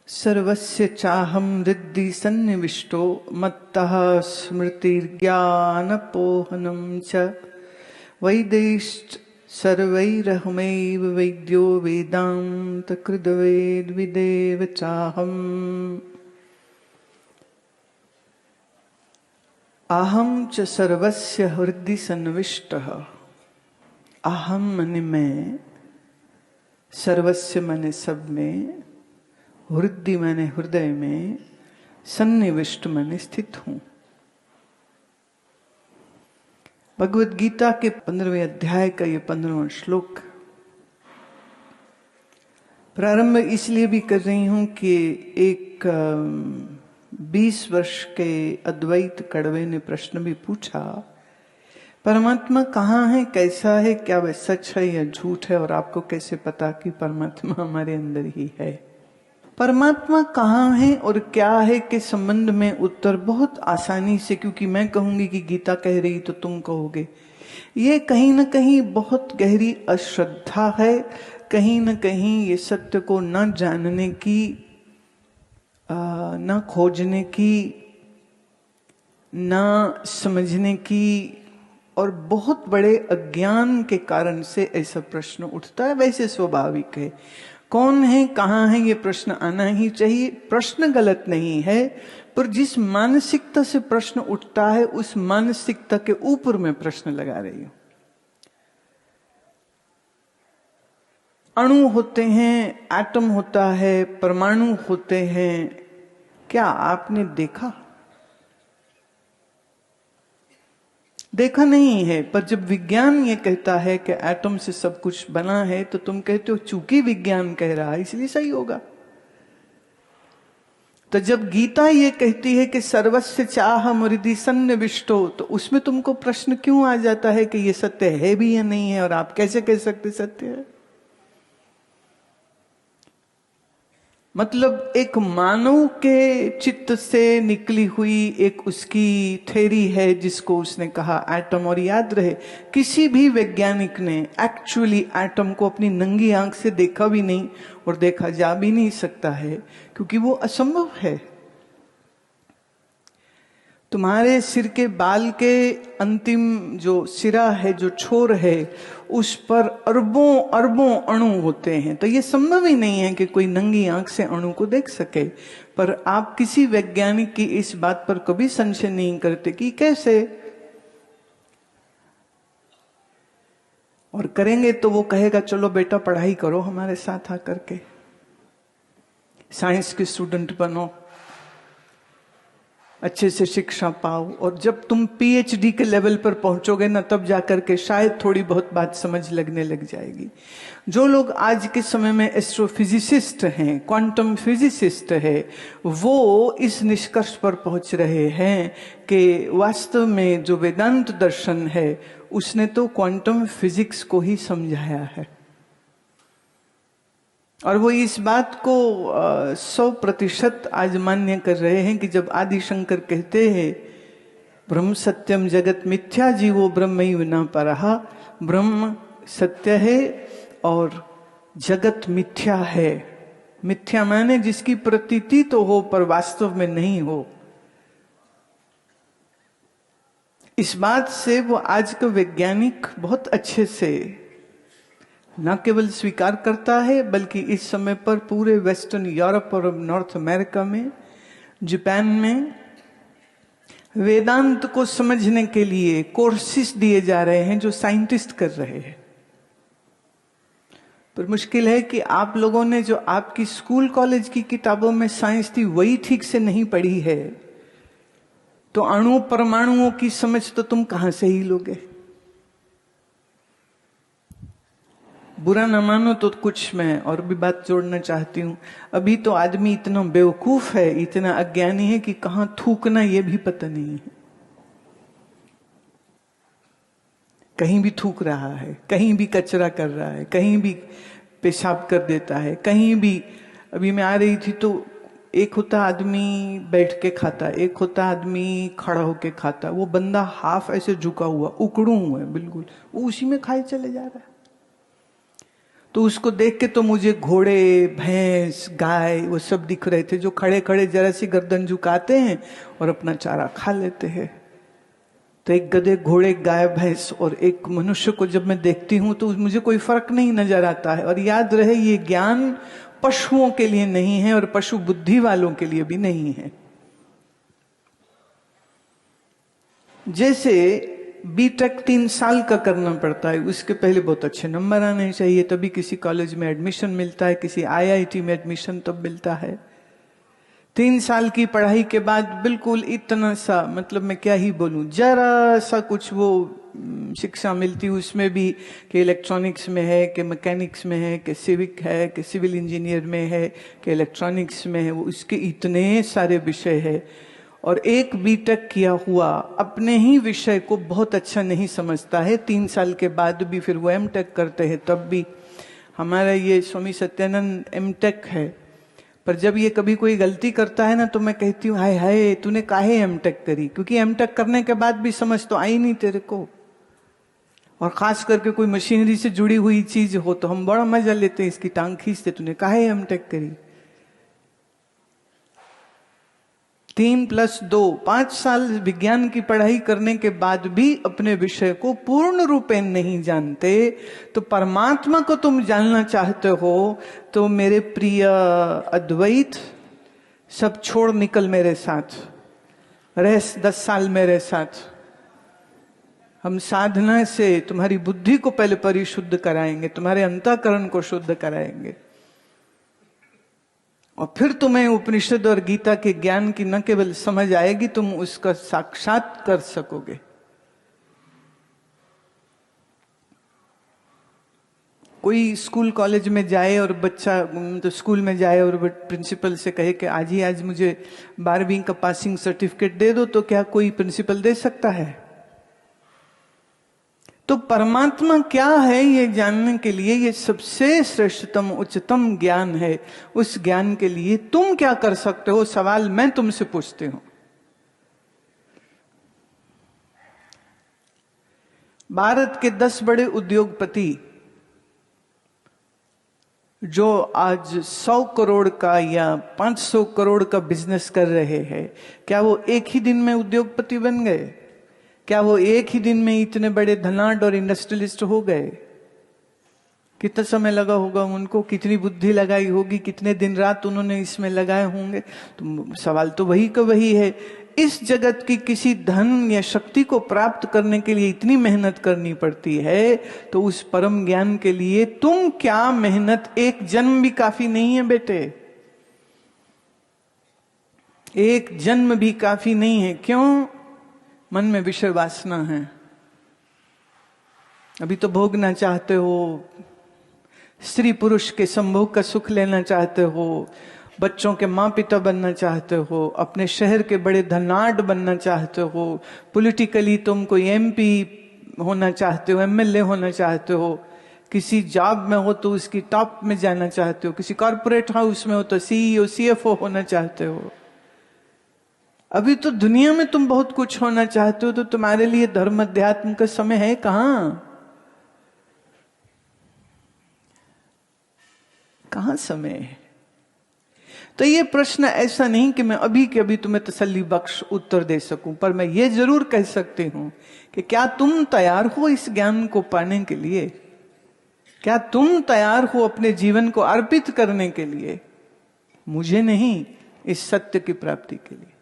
सर्वस्य चाहं हृदि सन्निविष्टो मत्तः स्मृतिर्ज्ञानपोहनं च वैदैश्च सर्वैरहमैव वैद्यो वेदान्तकृद्वेद्विदेव चाहम्। अहं च सर्वस्य हृदि सन्निविष्टः। अहम मने मैं, सर्वस्य मने सब में, हृदि मने हृदय में, सन्निविष्ट मने स्थित हूं। भगवद गीता के 15वें अध्याय का ये 15वां श्लोक प्रारंभ इसलिए भी कर रही हूं कि एक 20 वर्ष के अद्वैत कड़वे ने प्रश्न भी पूछा, परमात्मा कहाँ है, कैसा है, क्या वह सच है या झूठ है, और आपको कैसे पता कि परमात्मा हमारे अंदर ही है। परमात्मा कहाँ है और क्या है के संबंध में उत्तर बहुत आसानी से, क्योंकि मैं कहूंगी कि गीता कह रही तो तुम कहोगे, ये कहीं ना कहीं बहुत गहरी अश्रद्धा है, कहीं ना कहीं ये सत्य को न जानने की, न खोजने की, न समझने की, और बहुत बड़े अज्ञान के कारण से ऐसा प्रश्न उठता है। वैसे स्वाभाविक है, कौन है, कहाँ है, ये प्रश्न आना ही चाहिए। प्रश्न गलत नहीं है, पर जिस मानसिकता से प्रश्न उठता है उस मानसिकता के ऊपर मैं प्रश्न लगा रही हूं। अणु होते हैं, एटम होता है, परमाणु होते हैं, क्या आपने देखा? देखा नहीं है, पर जब विज्ञान ये कहता है कि एटम से सब कुछ बना है, तो तुम कहते हो चूंकि विज्ञान कह रहा है इसलिए सही होगा। तो जब गीता ये कहती है कि सर्वस्य चाहं हृदि सन्निविष्टो, तो उसमें तुमको प्रश्न क्यों आ जाता है कि ये सत्य है भी या नहीं है, और आप कैसे कह सकते सत्य है? मतलब एक मानव के चित्त से निकली हुई एक उसकी थ्योरी है जिसको उसने कहा एटम। और याद रहे, किसी भी वैज्ञानिक ने एक्चुअली एटम को अपनी नंगी आंख से देखा भी नहीं और देखा जा भी नहीं सकता है, क्योंकि वो असंभव है। तुम्हारे सिर के बाल के अंतिम जो सिरा है, जो छोर है, उस पर अरबों अरबों अणु होते हैं। तो ये संभव ही नहीं है कि कोई नंगी आंख से अणु को देख सके। पर आप किसी वैज्ञानिक की इस बात पर कभी संशय नहीं करते कि कैसे, और करेंगे तो वो कहेगा चलो बेटा पढ़ाई करो हमारे साथ आकर के, साइंस के स्टूडेंट बनो, अच्छे से शिक्षा पाओ, और जब तुम पीएचडी के लेवल पर पहुंचोगे ना, तब जाकर के शायद थोड़ी बहुत बात समझ लगने लग जाएगी। जो लोग आज के समय में एस्ट्रोफिजिसिस्ट हैं, क्वांटम फिजिसिस्ट है, वो इस निष्कर्ष पर पहुंच रहे हैं कि वास्तव में जो वेदांत दर्शन है उसने तो क्वांटम फिजिक्स को ही समझाया है। और वो इस बात को 100% आज मान्य कर रहे हैं कि जब आदि शंकर कहते हैं ब्रह्म सत्यम जगत मिथ्या जीवो ब्रह्मैव न परः, ब्रह्म सत्य है और जगत मिथ्या है। मिथ्या माने जिसकी प्रतीति तो हो पर वास्तव में नहीं हो। इस बात से वो आज का वैज्ञानिक बहुत अच्छे से न केवल स्वीकार करता है, बल्कि इस समय पर पूरे वेस्टर्न यूरोप और नॉर्थ अमेरिका में, जापान में वेदांत को समझने के लिए कोर्सेस दिए जा रहे हैं जो साइंटिस्ट कर रहे हैं। पर मुश्किल है कि आप लोगों ने जो आपकी स्कूल कॉलेज की किताबों में साइंस थी वही ठीक से नहीं पढ़ी है, तो अणु परमाणुओं की समझ तो तुम कहां से ही लोगे। बुरा न मानो तो कुछ मैं और भी बात जोड़ना चाहती हूं। अभी तो आदमी इतना बेवकूफ है, इतना अज्ञानी है कि कहां थूकना ये भी पता नहीं है। कहीं भी थूक रहा है, कहीं भी कचरा कर रहा है, कहीं भी पेशाब कर देता है, कहीं भी। अभी मैं आ रही थी तो एक होता आदमी बैठ के खाता, एक होता आदमी खड़ा होके खाता, वो बंदा हाफ ऐसे झुका हुआ, उकड़ू हुआ है बिल्कुल, वो उसी में खाए चले जा रहा है। तो उसको देख के तो मुझे घोड़े, भैंस, गाय वो सब दिख रहे थे, जो खड़े खड़े जरा सी गर्दन झुकाते हैं और अपना चारा खा लेते हैं। तो एक गधे, घोड़े, गाय, भैंस और एक मनुष्य को जब मैं देखती हूं तो मुझे कोई फर्क नहीं नजर आता है। और याद रहे, ये ज्ञान पशुओं के लिए नहीं है और पशु बुद्धि वालों के लिए भी नहीं है। जैसे बीटेक 3 साल का करना पड़ता है, उसके पहले बहुत अच्छे नंबर आने चाहिए, तभी किसी कॉलेज में एडमिशन मिलता है, किसी आईआईटी में एडमिशन तब मिलता है। 3 साल की पढ़ाई के बाद बिल्कुल इतना सा, मतलब मैं क्या ही बोलूं, जरा सा कुछ वो शिक्षा मिलती, उसमें भी कि इलेक्ट्रॉनिक्स में है, कि मैकेनिक्स में है, कि सिविक है, कि सिविल इंजीनियर में है, कि इलेक्ट्रॉनिक्स में है, वो उसके इतने सारे विषय है। और एक बीटेक किया हुआ अपने ही विषय को बहुत अच्छा नहीं समझता है, 3 साल के बाद भी फिर वो एमटेक करते हैं। तब भी हमारा ये स्वामी सत्यानंद एमटेक है, पर जब ये कभी कोई गलती करता है ना तो मैं कहती हूँ, हाय हाय तूने काहे एमटेक करी, क्योंकि एमटेक करने के बाद भी समझ तो आई नहीं तेरे को। और खास करके कोई मशीनरी से जुड़ी हुई चीज हो तो हम बड़ा मजा लेते हैं, इसकी टांग खींचते, तूने काहे एमटेक करी। 3+2 5 साल विज्ञान की पढ़ाई करने के बाद भी अपने विषय को पूर्ण रूपेण नहीं जानते, तो परमात्मा को तुम जानना चाहते हो तो मेरे प्रिय अद्वैत, सब छोड़ निकल मेरे साथ, रह 10 साल मेरे साथ। हम साधना से तुम्हारी बुद्धि को पहले परिशुद्ध कराएंगे, तुम्हारे अंतःकरण को शुद्ध कराएंगे, और फिर तुम्हें उपनिषद और गीता के ज्ञान की न केवल समझ आएगी, तुम उसका साक्षात कर सकोगे। कोई स्कूल कॉलेज में जाए और बच्चा तो स्कूल में जाए और प्रिंसिपल से कहे कि आज मुझे 12वीं का पासिंग सर्टिफिकेट दे दो, तो क्या कोई प्रिंसिपल दे सकता है? तो परमात्मा क्या है ये जानने के लिए ये सबसे श्रेष्ठतम उच्चतम ज्ञान है। उस ज्ञान के लिए तुम क्या कर सकते हो, सवाल मैं तुमसे पूछती हूं। भारत के 10 बड़े उद्योगपति जो आज 100 करोड़ का या 500 करोड़ का बिजनेस कर रहे हैं, क्या वो एक ही दिन में उद्योगपति बन गए? क्या वो एक ही दिन में इतने बड़े धनाढ्य और इंडस्ट्रियलिस्ट हो गए? कितना समय लगा होगा उनको, कितनी बुद्धि लगाई होगी, कितने दिन रात उन्होंने इसमें लगाए होंगे? तो सवाल तो वही का वही है। इस जगत की किसी धन या शक्ति को प्राप्त करने के लिए इतनी मेहनत करनी पड़ती है, तो उस परम ज्ञान के लिए तुम क्या मेहनत, एक जन्म भी काफी नहीं है बेटे, एक जन्म भी काफी नहीं है। क्यों? मन में विषय वासना है, अभी तो भोगना चाहते हो, स्त्री पुरुष के संभोग का सुख लेना चाहते हो, बच्चों के माँ पिता बनना चाहते हो, अपने शहर के बड़े धनाढ्य बनना चाहते हो, पॉलिटिकली तुम कोई एमपी होना चाहते हो, एमएलए होना चाहते हो, किसी जॉब में हो तो उसकी टॉप में जाना चाहते हो, किसी कॉर्पोरेट हाउस में हो तो सीईओ सीएफओ होना चाहते हो। अभी तो दुनिया में तुम बहुत कुछ होना चाहते हो, तो तुम्हारे लिए धर्म अध्यात्म का समय है कहां? कहां समय है? तो ये प्रश्न ऐसा नहीं कि मैं अभी के अभी तुम्हें तसल्ली बख्श उत्तर दे सकूं, पर मैं ये जरूर कह सकती हूं कि क्या तुम तैयार हो इस ज्ञान को पाने के लिए? क्या तुम तैयार हो अपने जीवन को अर्पित करने के लिए? मुझे नहीं, इस सत्य की प्राप्ति के लिए।